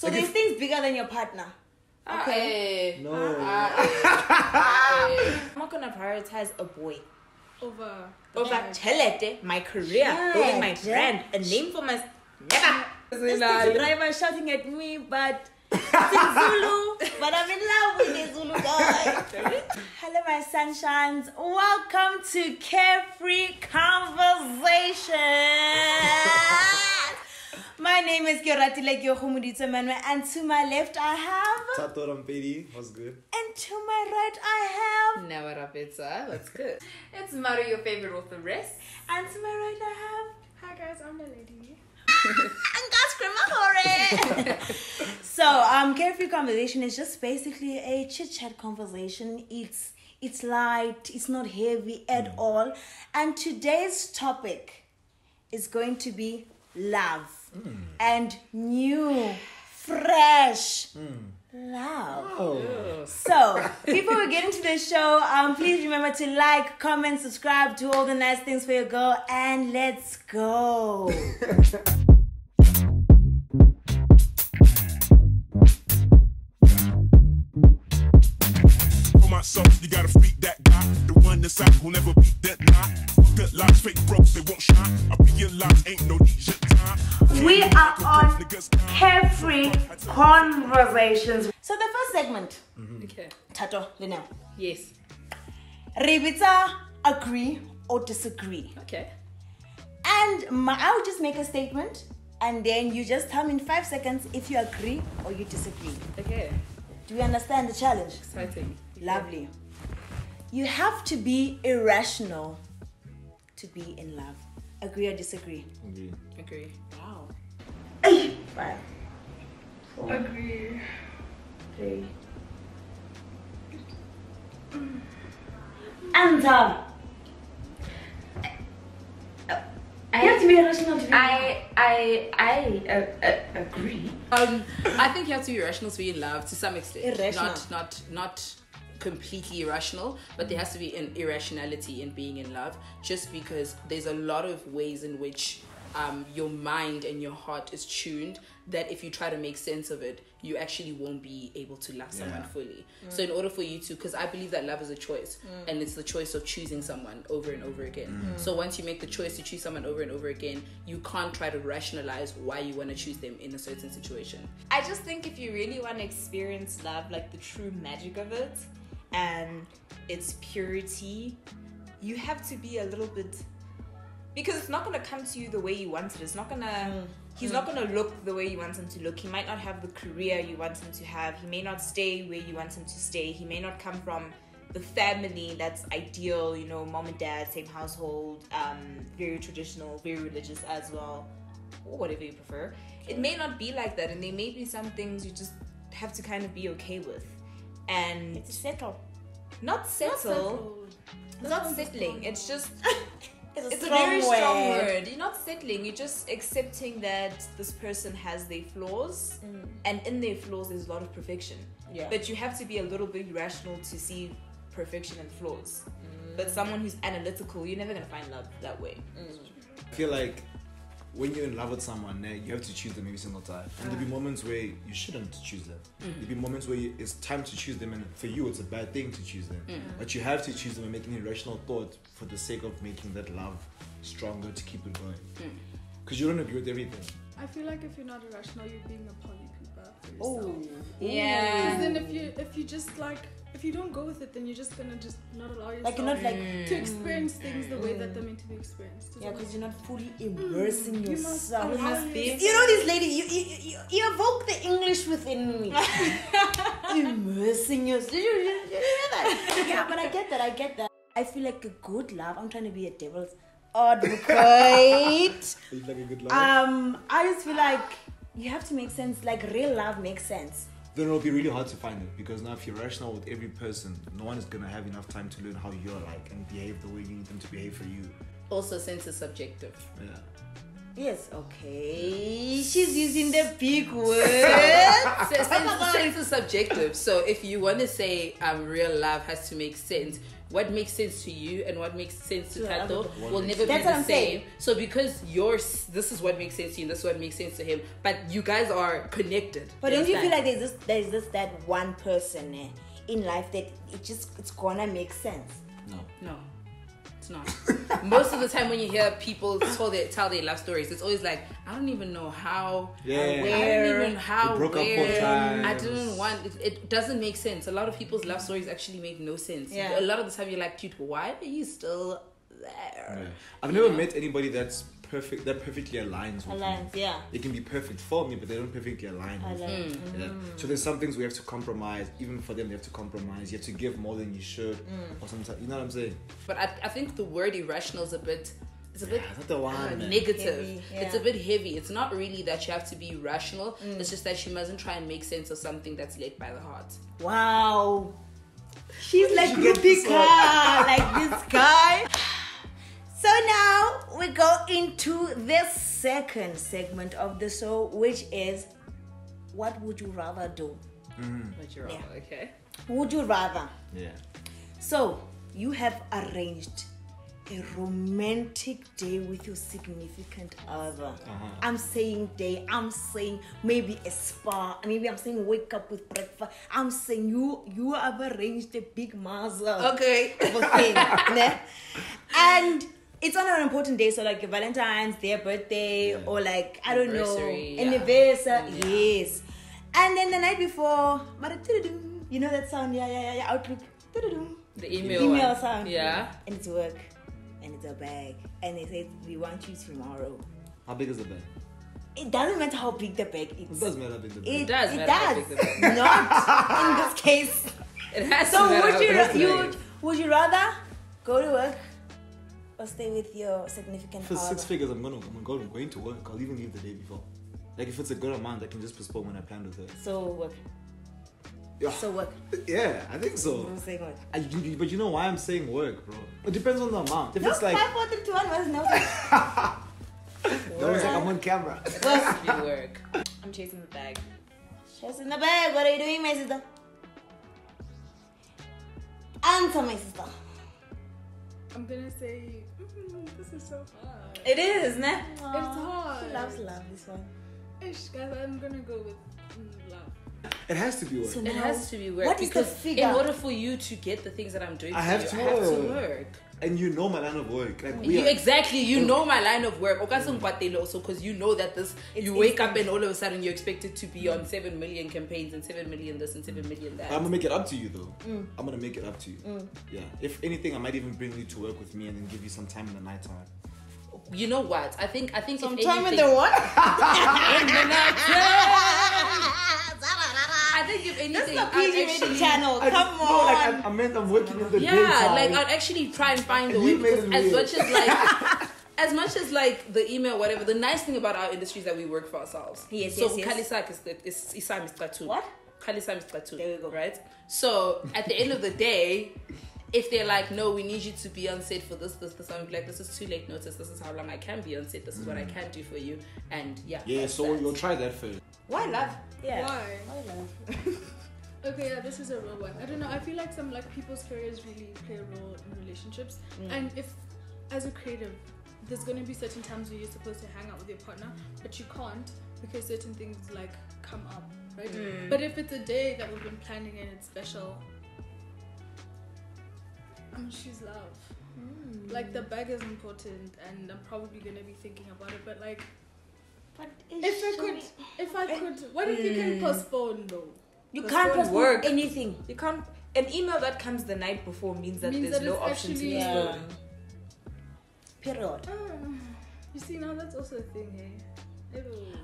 So there's things bigger than your partner. Okay. No. I'm not gonna prioritize a boy over Chelete, my career, building my brand, a name for my never. This taxi driver shouting at me, but it's in Zulu. But I'm in love with the Zulu guy. Hello, my sunshines. Welcome to Karefree Conversations. My name is Keoratile, Menoe, and to my left I have Tato Rampedi, what's good? And to my right I have Nawarapetsa, what's good? It's Maru, your favorite authoress. And to my right I have Hi guys, I'm the lady. So Karefree Conversation is just basically a chit-chat conversation. It's light, it's not heavy at all. And today's topic is going to be love and new, fresh love. Oh. So, before we get into the show, please remember to like, comment, subscribe, do all the nice things for your girl, and let's go. For myself, you gotta freak that guy, the one that's out who'll never beat that lie. Good lies, fake bros, they won't shine. I realize ain't no leisure time. We are on Karefree Conversations. So the first segment, Okay. Tato, Linel. Yes. Ribita, agree or disagree. Okay. And I will just make a statement, and then you just tell me in 5 seconds if you agree or you disagree. Okay. Do we understand the challenge? Exciting. Lovely. You have to be irrational to be in love. Agree or disagree? Agree. Wow. 5, 4, Agree. 3. Anta. You have to be irrational to be Agree. I think you have to be irrational to be in love to some extent. Irrational. Not completely irrational, but there has to be an irrationality in being in love, just because there's a lot of ways in which your mind and your heart is tuned that if you try to make sense of it, you actually won't be able to love someone fully. So in order for you to, because I believe that love is a choice, and it's the choice of choosing someone over and over again. So once you make the choice to choose someone over and over again, you can't try to rationalize why you want to choose them in a certain situation. I just think if you really want to experience love, like the true magic of it and its purity, you have to be a little bit, because it's not going to come to you the way you want it. It's not going to, he's not going to look the way you want him to look. He might not have the career you want him to have. He may not stay where you want him to stay. He may not come from the family that's ideal, you know, mom and dad, same household, very traditional, very religious as well, or whatever you prefer. It may not be like that, and there may be some things you just have to kind of be okay with. And It's settle. not settle. It's not settling. It's just it's a strong very strong word. word. You're not settling. You're just accepting that this person has their flaws, and in their flaws there's a lot of perfection. Yeah. But you have to be a little bit rational to see perfection and flaws. But someone who's analytical, you're never gonna find love that way. I feel like when you're in love with someone, you have to choose them every single time. And there'll be moments where you shouldn't choose them. There'll be moments where it's time to choose them, and for you it's a bad thing to choose them. But you have to choose them and make an irrational thought for the sake of making that love stronger to keep it going. Because you don't agree with everything. I feel like if you're not irrational, you're being a poly pooper for yourself. Yeah. Because then if you just like, if you don't go with it, then you're just gonna just not allow yourself Like you're not like to experience things the way that they're meant to be experienced. yeah, because you're not fully immersing yourself. You must be. You know this lady, you evoke the English within me. Immersing yourself. Did you hear that? Yeah, but I get that. I feel like a good love. I'm trying to be a devil's advocate. You like a good love? I just feel like you have to make sense. Like real love makes sense. Then it'll be really hard to find it, because now if you're rational with every person, no one is gonna have enough time to learn how you're like and behave the way you need them to behave for you. Also, sense is subjective. Yeah. Yes, okay. She's using the big words. sense is subjective. So if you want to say real love has to make sense, what makes sense to you and what makes sense to Tato will never be That's what the I'm same. saying. So because this is what makes sense to you and this is what makes sense to him, but you guys are connected. But don't you feel like there's this that one person in life that it's gonna make sense? No, it's not. Most of the time when you hear people tell their love stories, it's always like, I don't even know how, Yeah. where, I don't even how, They broke up where. 4 times. I didn't want, it doesn't make sense. A lot of people's love stories actually make no sense. Yeah. A lot of the time you're like, dude, why are you still there? Yeah. I've never met anybody that's perfect, that perfectly aligns with me. Yeah. They can be perfect for me, but they don't perfectly align with me. Yeah. So there's some things we have to compromise. Even for them, they have to compromise. You have to give more than you should, or sometimes. You know what I'm saying? But I think the word irrational is a bit That's not the one. negative. Heavy, yeah. It's a bit heavy. It's not really that you have to be rational. It's just that you mustn't try and make sense of something that's led by the heart. Wow. She's like you get this Rupica, like this guy. So now we go into the second segment of the show, which is what would you rather do? But you're Yeah. all okay. Would you rather? Yeah. So you have arranged a romantic day with your significant other. I'm saying day, I'm saying maybe a spa, maybe I'm saying wake up with breakfast. I'm saying you have arranged a big maza. Okay. Okay, ne? And it's on an important day, so like your Valentine's, their birthday, or like I don't know, Anniversary, yeah. anniversary, yes. And then the night before, you know that sound, yeah, Outlook, The email one. sound, Yeah. and it's work, and it's a bag, and they say we want you tomorrow. How big is the bag? It doesn't matter how big the bag It is. does matter how big the bag. It does It matter how does. big the bag Not in this case. It has So to matter would how you big the bag is. would you rather go to work or stay with your significant For other? 6 figures, I'm going to work. I'll even leave the day before. Like if it's a good amount, I can just postpone when I planned with her. So work. Yeah. So work. Yeah, I think so. I'm saying work. But you know why I'm saying work, bro? It depends on the amount. If No, it's like, 5, 4, 3, 2, 1 was no. no, it's like I'm on camera. It has to be work. I'm chasing the bag. Just in the bag. What are you doing, my sister? Answer, my sister. I'm gonna say, this is so hard. It is, ne? It's hard. She loves love, this one. Ish, guys, I'm gonna go with love. It has to be work. So It now, has to be work. what is the because figure? in order for you to get the things that I'm doing, I for have you, to I have to work. work. And you know my line of work. Like we You are, exactly, you know my line of work. Also, because you know that you wake up and all of a sudden you're expected to be on 7 million campaigns and 7 million this and 7 million that. I'm gonna make it up to you though. I'm gonna make it up to you. Yeah. If anything, I might even bring you to work with me and then give you some time in the nighttime. You know what? I think if Sometime in anything, the what? I think if This is anything, a PG rated channel. Come No, on. like I meant I'm working in the yeah, daytime. like I'd actually try and find the And way you made because it as weird. much as like. As much as like the email, whatever, the nice thing about our industry is that we work for ourselves. Yes, so yes, yes. Kalisak is Isam is Tattoo. What? Kalisam is Tattoo. There we go. Right? So at the end of the day, if they're like, no, we need you to be on set for this, I'm like, this is too late notice. This is how long I can be on set. This is what I can do for you. And yeah. Yeah, that's so that. you'll try that first. Why love? Yeah. Why? I love. Okay, yeah, this is a real one. I don't know. I feel like some like people's careers really play a role in relationships. And if, as a creative, there's going to be certain times where you're supposed to hang out with your partner, but you can't because certain things like come up, right? But if it's a day that we've been planning and it's special, choose love. Like the bag is important, and I'm probably going to be thinking about it. But like, But if I could, what if you can postpone though? you Postpone can't postpone work. anything. You can't. An email that comes the night before means that Means there's that no it's option to actually- postpone. Period. You see, now that's also a thing, hey. Ew.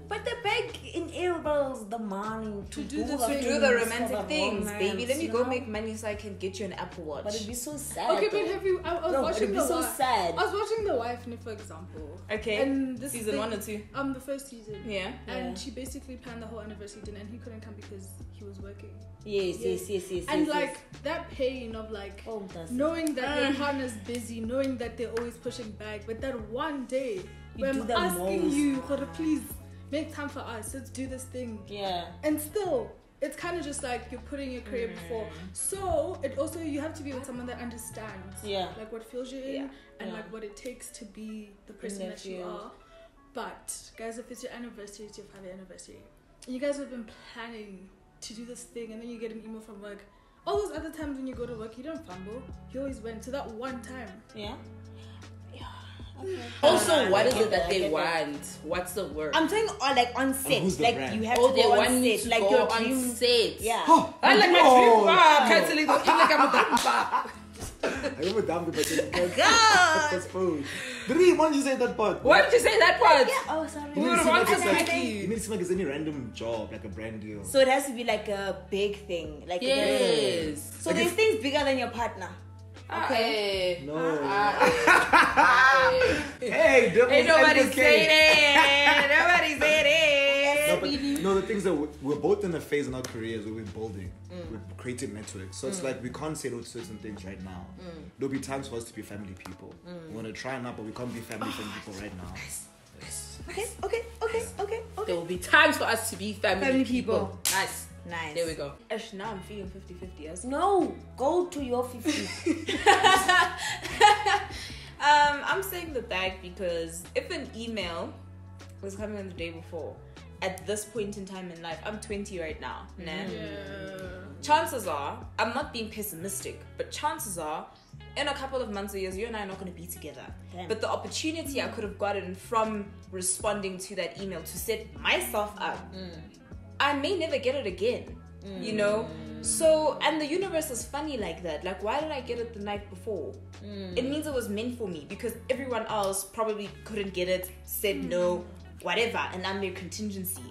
But the bag enables the money to do the To things do the for romantic the things, romance, baby. Let me you go know? make money so I can get you an Apple Watch. But it'd be so sad. Okay, but though. have you? I was No, watching it'd be the so wife. sad. I was watching The Wife, for example. Okay. And this Season thing- 1 or 2? The first season. Yeah. And Yeah. she basically planned the whole anniversary dinner, and he couldn't come because he was working. Yes. And yes, like yes. that pain of like Oh, that's knowing that your partner's busy, knowing that they're always pushing back, but that one day You when do I'm the asking most. you, please make time for us. Let's do this thing. Yeah. And still, it's kind of just like you're putting your career before. So it also, you have to be with someone that understands. Yeah. Like what fields you're in and Yeah. like what it takes to be the person that you are. But guys, if it's your anniversary, it's your 5th anniversary. And you guys have been planning to do this thing, and then you get an email from work. All those other times when you go to work, you don't fumble. You always went to that one time. Yeah. Okay. Also, what is it that they want? What's the word? I'm saying like on set, who's the like brand? you have Oh, to they go want on you set, to like go your on dream set. Yeah. I like my dream bar. Canceling the like I'm a dream bar. I remember damn but then God. postponed. Dream, why did you say that part? Why did you say that part? Oh, sorry. We would have Like answered it's like, quickly. you need to seem like it's any random job, like a brand deal. So it has to be like a big thing, like Yes. So there's things bigger than your partner. Okay. No. Hey. Hey, don't Ain't nobody advocate. say it. Nobody said it. No, but no, the things that we're both in a phase in our careers where we're building, we're creating networks. So it's like we can't say no to certain things right now. There'll be times for us to be family people. We want to try now, but we can't be family people right now. Okay. There will be times for us to be family people. Nice. There we go. Actually, now I'm feeling 50-50. Yes. No, go to your 50. I'm saying the bag because if an email was coming on the day before, at this point in time in life, I'm 20 right now. Nah. Chances are, I'm not being pessimistic, but chances are, in a couple of months or years, you and I are not going to be together. Damn. But the opportunity I could have gotten from responding to that email to set myself up, I may never get it again. You know? So, and the universe is funny like that. Like, why did I get it the night before? It means it was meant for me because everyone else probably couldn't get it, said no, whatever, and I'm their contingency.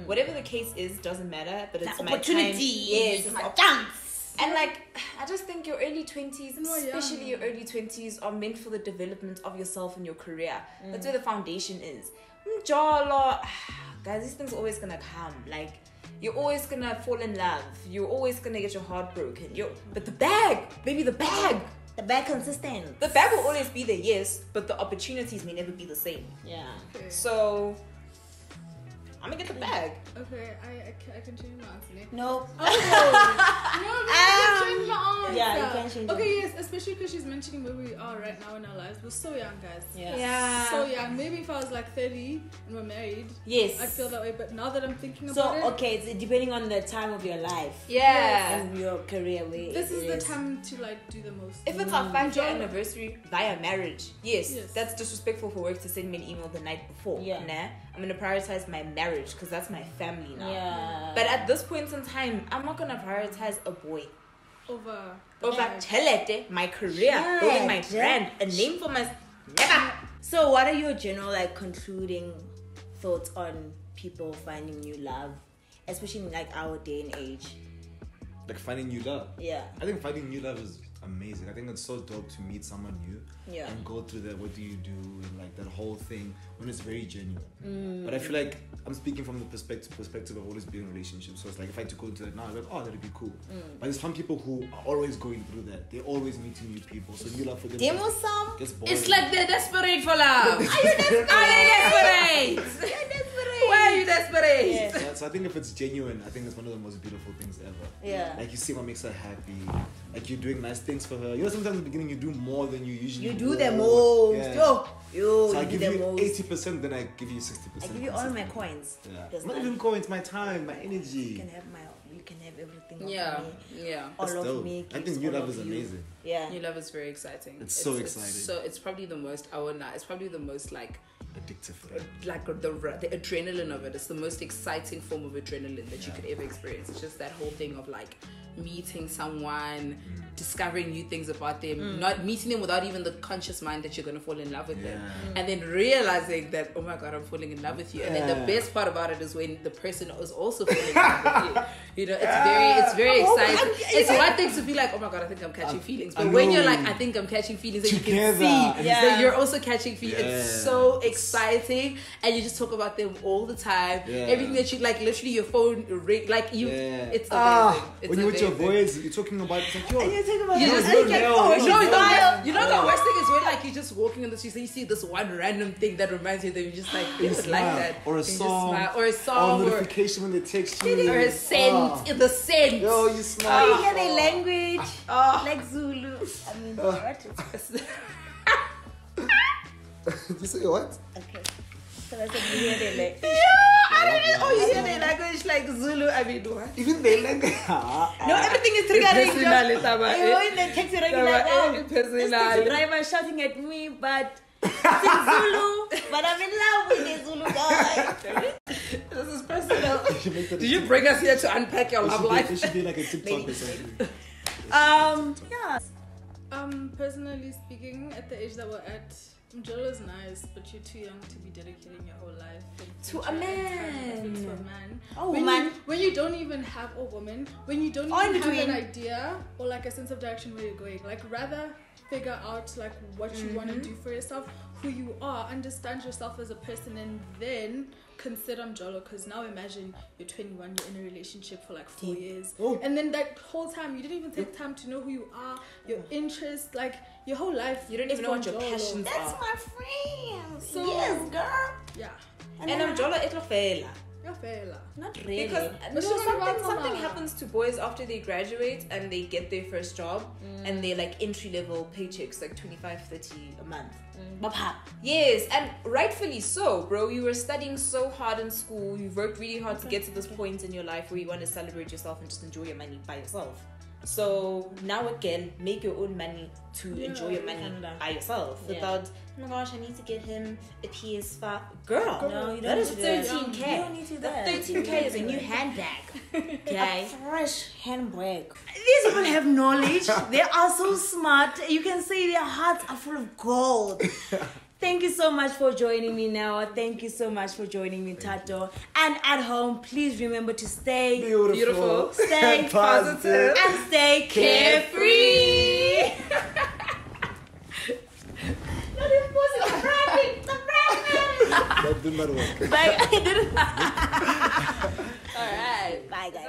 Whatever the case is, doesn't matter, but it's my opportunity. time. Yes, It's my chance. and like, I just think your early 20s, especially your early 20s, are meant for the development of yourself and your career. That's where the foundation is. Guys, these things are always gonna come. Like, you're always gonna fall in love. You're always gonna get your heart broken. But the bag, baby, the bag. The bag consistent. The bag will always be there, yes, but the opportunities may never be the same. Yeah. Okay. So, I'm gonna get the bag. Okay, I can change my answer. Nick. No. No, I can change my answer. Yeah, you can change it. Okay, yes, especially because she's mentioning where we are right now in our lives. We're so young, guys. Yeah. So young. Maybe if I was like 30 and we're married, Yes. I'd feel that way. But now that I'm thinking So about it, okay, it's depending on the time of your life Yeah. and your career. Way this is it the time to like do the most. If it's our 5-year anniversary via marriage, yes, Yes. that's disrespectful for work to send me an email the night before. Yeah. Nah, I'm gonna prioritize my marriage because that's my family now. Yeah. But at this point in time, I'm not gonna prioritize a boy over over my career, building my brand, a name for my never. So what are your general like concluding thoughts on people finding new love, especially in like our day and age? Like finding new love. Yeah. I think finding new love is amazing. I think it's so dope to meet someone new and go through that. What do you do? And like that whole thing when it's very genuine. But I feel like I'm speaking from the perspective of always being in relationships. So it's like if I had to go into that now, I'm like, oh, that'd be cool. But there's some people who are always going through that. They're always meeting new people. So new love for them Demo some. gets boring. It's like they're desperate for love. Are you desperate? Why are you desperate? Yeah. So I think if it's genuine, I think it's one of the most beautiful things ever. Yeah. Like you see what makes her happy. Like you're doing nice things for her. You know, sometimes in the beginning you do more than you usually You would. do the most. Yeah. Yo, So I you do give the you most. 80%, then I give you 60%. I give you all my coins. Yeah. There's Not none. even coins, my time, my energy. You can have everything. Yeah, Of me. yeah. All It's of dope. me. I keeps think new all love of is you. amazing. Yeah. New love is very exciting. It's so exciting. So it's probably the most. I won't lie. It's probably the most like Addictive. like the adrenaline of it. It's the most exciting form of adrenaline that you could ever experience. It's just that whole thing of like meeting someone, discovering new things about them, not meeting them without even the conscious mind that you're gonna fall in love with them, and then realizing that, oh my god, I'm falling in love with you. And then the best part about it is when the person is also falling in love with you. You know, it's very exciting. It's one thing to be like, oh my god, I think I'm catching feelings, but when you're like, I think I'm catching feelings, and you can Together. see that you're also catching feelings. Yeah. It's so exciting. exciting, and you just talk about them all the time. Yeah. Everything that you like, literally your phone ring, like you. Yeah. It's amazing. It's when you're with your amazing. boys, you're talking about it's like, yo, And you think about You it, just and you look get, at- oh, you You know, smile. you know the worst thing is when like you're just walking on the street and you see this one random thing that reminds you of them. You just like you it's smile. like that, Or a You just song. smile. Or a or song, or notification when they text you, a scent, the scent. Yo, you Oh, smile. you hear their language, Oh. like Zulu. I mean, what? You say what? Okay. So I said, you hear their language. Yeah, I don't know. Oh, you hear their language like Zulu. I mean, what? Even they like No, everything is triggering. Personally, Taba, You know, in the taxi, like, oh, this taxi driver shouting at me, but it's in Zulu, but I'm in love with the Zulu guy. This is personal. Did Did you bring us here to unpack your love life? It should be like a TikTok or something. Yeah. Personally speaking, at the age that we're at, Mjolo is nice, but you're too young to be dedicating your whole life To a to man. a man. Oh, when man. when you don't even have a woman, when you don't Or in even have between. an idea or like a sense of direction where you're going, like rather figure out like what you want to do for yourself, who you are, understand yourself as a person, and then consider Mjolo. Because now imagine you're 21, you're in a relationship for like 4 years, Oh. and then that whole time you didn't even take time to know who you are, your interests, like your whole life. You don't even is know what your Mjolo. passions That's are. my friend. So- Yes, girl. Yeah, And I'm Jola Etlofela. you're fair. Not really. Because But no, she's not something Mama. happens to boys after they graduate and they get their first job and they're like entry level paychecks, like 25, 30 a month. Bapa. Yes, and rightfully so, bro. You were studying so hard in school. You've worked really hard to get to this point in your life where you want to celebrate yourself and just enjoy your money by yourself. So now again, make your own money to enjoy your money by yourself without, oh my gosh, I need to get him a PS5. Girl, No, you don't that is need to do that. 13K. You don't need to do that. 13K is a new handbag. Okay. Fresh handbrake. These people have knowledge. They are so smart. You can see their hearts are full of gold. Thank you so much for joining me now. Thank you so much for joining me, Tato. And at home, please remember to stay Beautiful. stay Positive. and stay carefree. That did not work. Bye. All right. Bye, guys.